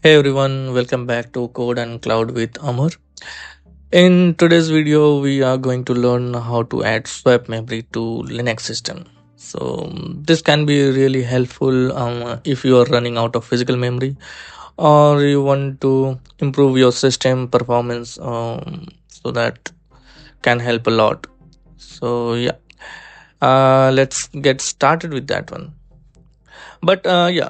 Hey everyone, welcome back to Code and Cloud with Amar. In today's video, we are going to learn how to add swap memory to Linux system. This can be really helpful if you are running out of physical memory or you want to improve your system performance. So that can help a lot. Let's get started with that one.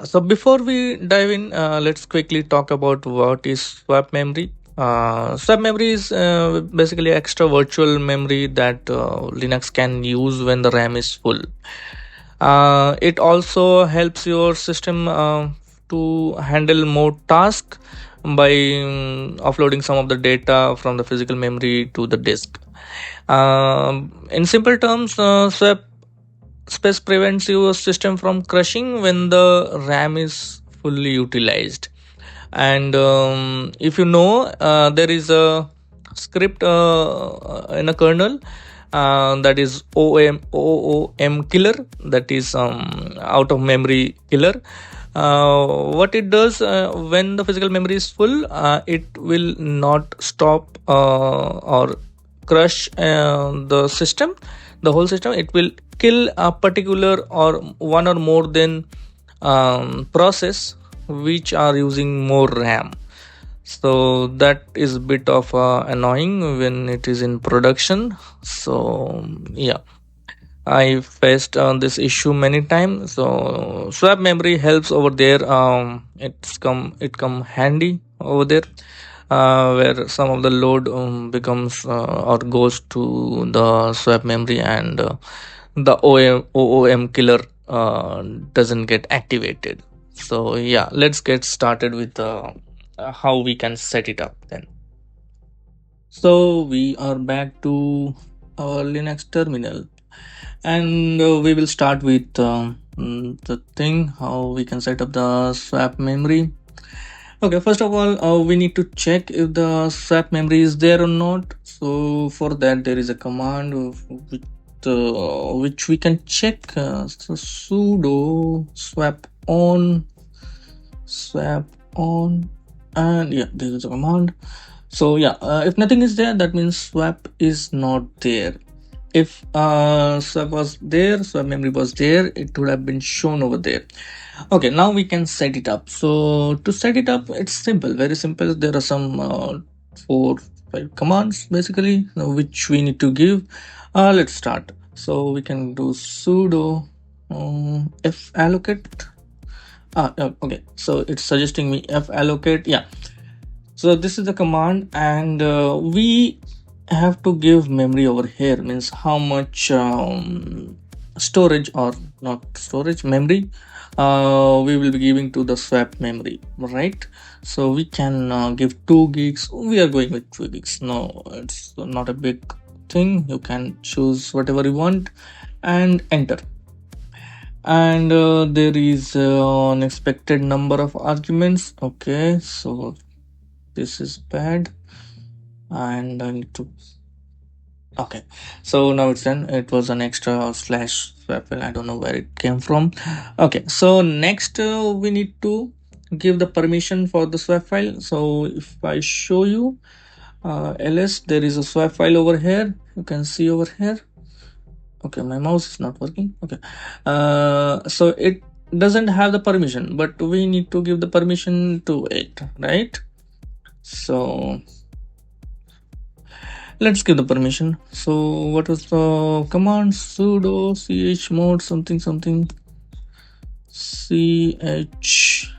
So before we dive in, let's quickly talk about what is swap memory. Swap memory is basically extra virtual memory that Linux can use when the RAM is full. It also helps your system to handle more tasks by offloading some of the data from the physical memory to the disk. In simple terms, swap space prevents your system from crashing when the RAM is fully utilized. And if you know, there is a script in a kernel that is OOM killer, that is out of memory killer. What it does when the physical memory is full, it will not stop or crush the system, the whole system. It will kill a particular or one or more than process which are using more RAM. So that is a bit of annoying when it is in production. I faced this issue many times. So swap memory helps over there. It come handy over there, where some of the load becomes or goes to the swap memory, and the OOM killer doesn't get activated. Let's get started with how we can set it up then. So we are back to our Linux terminal, and we will start with the thing how we can set up the swap memory. Okay, first of all, we need to check if the swap memory is there or not. So for that, there is a command which we can check. So sudo swap on, and yeah, this is a command. If nothing is there, that means swap is not there. If swap memory was there, it would have been shown over there. Okay, now we can set it up. So to set it up, it's simple, very simple. There are some 4 5 commands basically, which we need to give. Let's start. So we can do sudo f allocate. Okay, so it's suggesting me f allocate. Yeah, so this is the command, and we have to give memory over here, means how much storage, or not storage, memory we will be giving to the swap memory, right? So we can give 2 gigs. We are going with 2 gigs. No, it's not a big thing. You can choose whatever you want and enter. And there is an expected number of arguments. Okay, so this is bad, and I need to. Okay, so now it's done. It was an extra slash swap file. I don't know where it came from. Okay, so next we need to give the permission for the swap file. So if I show you ls, there is a swap file over here. You can see over here. Okay, my mouse is not working. Okay, so it doesn't have the permission, but we need to give the permission to it, right? So let's give the permission. So what was the command? Sudo chmod something something chmod,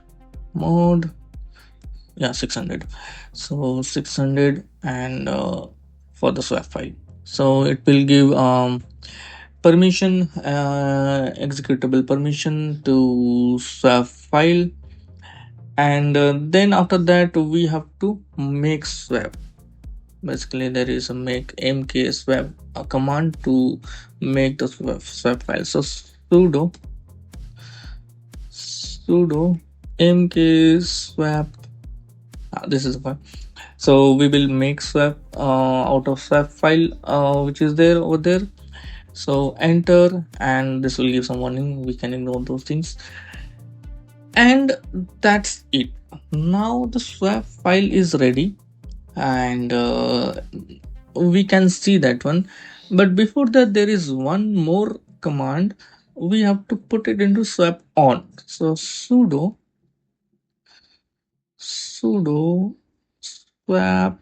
yeah, 600. So 600, and for the swap file, so it will give permission, executable permission to swap file. And then after that we have to make swap. Basically there is a make mk swap, a command to make the swap file. So sudo mk swap, this is the file. So we will make swap out of swap file which is there over there. So enter, and this will give some warning. We can ignore those things, and that's it. now the swap file is ready, and we can see that one. But before that, there is one more command. We have to put it into swap on. So sudo swap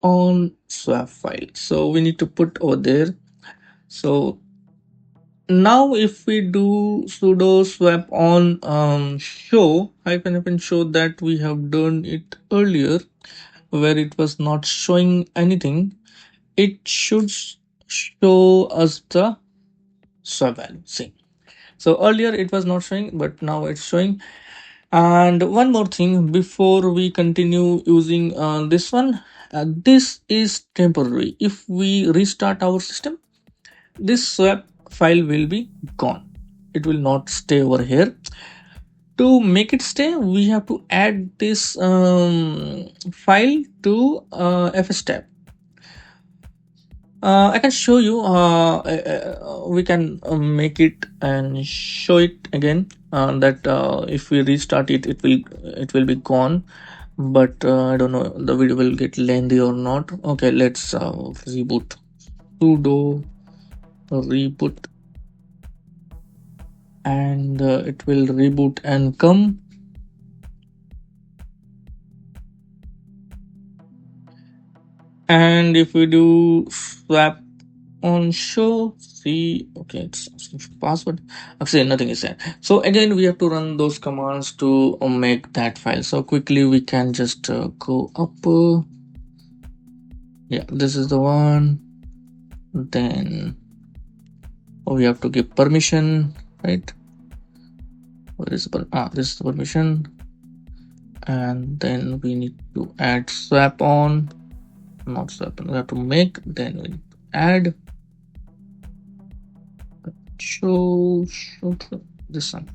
on swap file. So we need to put over there. So now if we do sudo swap on show hyphen show, that we have done it earlier, where it was not showing anything, it should show us the swap value. See, so earlier it was not showing, but now it's showing. And one more thing before we continue using this one, this is temporary. If we restart our system, this swap file will be gone. It will not stay over here. To make it stay, we have to add this file to fstab. I can show you. We can make it and show it again. That if we restart it, it will be gone. But I don't know, the video will get lengthy or not. Okay, let's reboot. Sudo reboot, and it will reboot and come. And if we do swap on show, see, okay, it's asking for password. Actually nothing is there. So again we have to run those commands to make that file. So quickly we can just go up. Yeah, this is the one. Then we have to give permission, right? Where is this is the permission. And then we need to add swap on, not swap on, we have to make, then we need to add show this one,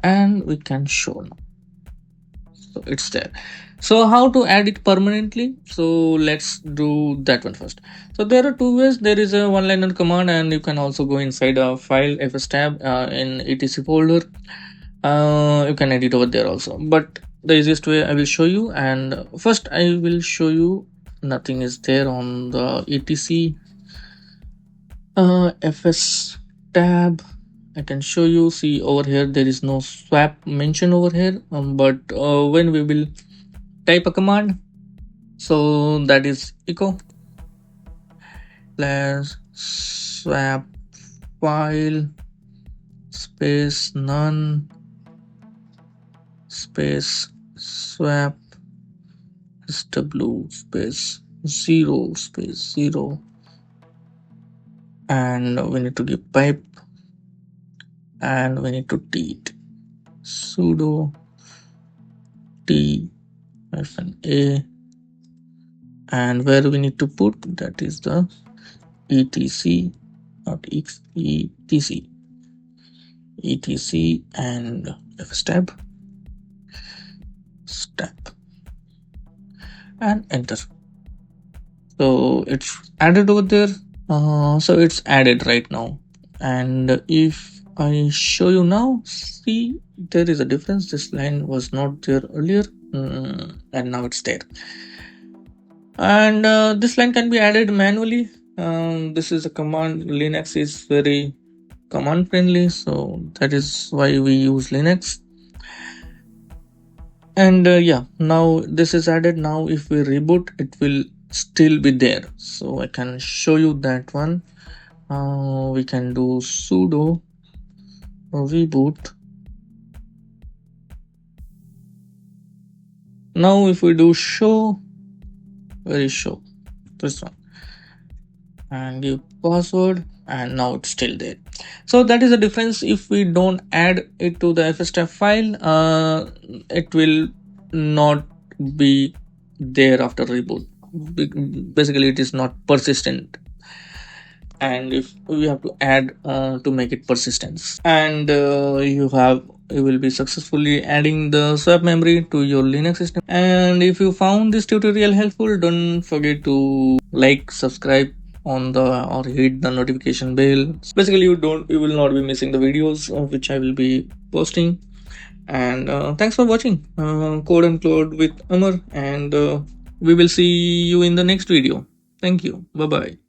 and we can show now. So it's there. So how to add it permanently? So let's do that one first. So there are two ways. There is a one-liner command, and you can also go inside a file fstab in etc folder. You can edit over there also, but the easiest way I will show you. And first I will show you nothing is there on the etc fs tab. I can show you. See over here there is no swap mention over here, but when we will type a command, so that is echo slash swap file space none space swap sw space 0 and we need to give pipe, and we need to t sudo t hyphen a, and where we need to put, that is the etc, not etc, etc and stab and enter. So it's added over there. So it's added right now, and if I show you now, see, there is a difference. This line was not there earlier, and now it's there. And this line can be added manually. This is a command. Linux is very command friendly, so that is why we use Linux. And yeah, now this is added. Now if we reboot, it will still be there. So I can show you that one. We can do sudo reboot. Now if we do show, where is show, this one, and give password, and now it's still there. So that is the difference. If we don't add it to the fstab file, it will not be there after reboot. Basically it is not persistent, and if we have to add to make it persistence, and you will be successfully adding the swap memory to your Linux system. And if you found this tutorial helpful, don't forget to like, subscribe on the or hit the notification bell. Basically you will not be missing the videos of which I will be posting. And thanks for watching Code and Cloud with Amar, and we will see you in the next video. Thank you. Bye bye.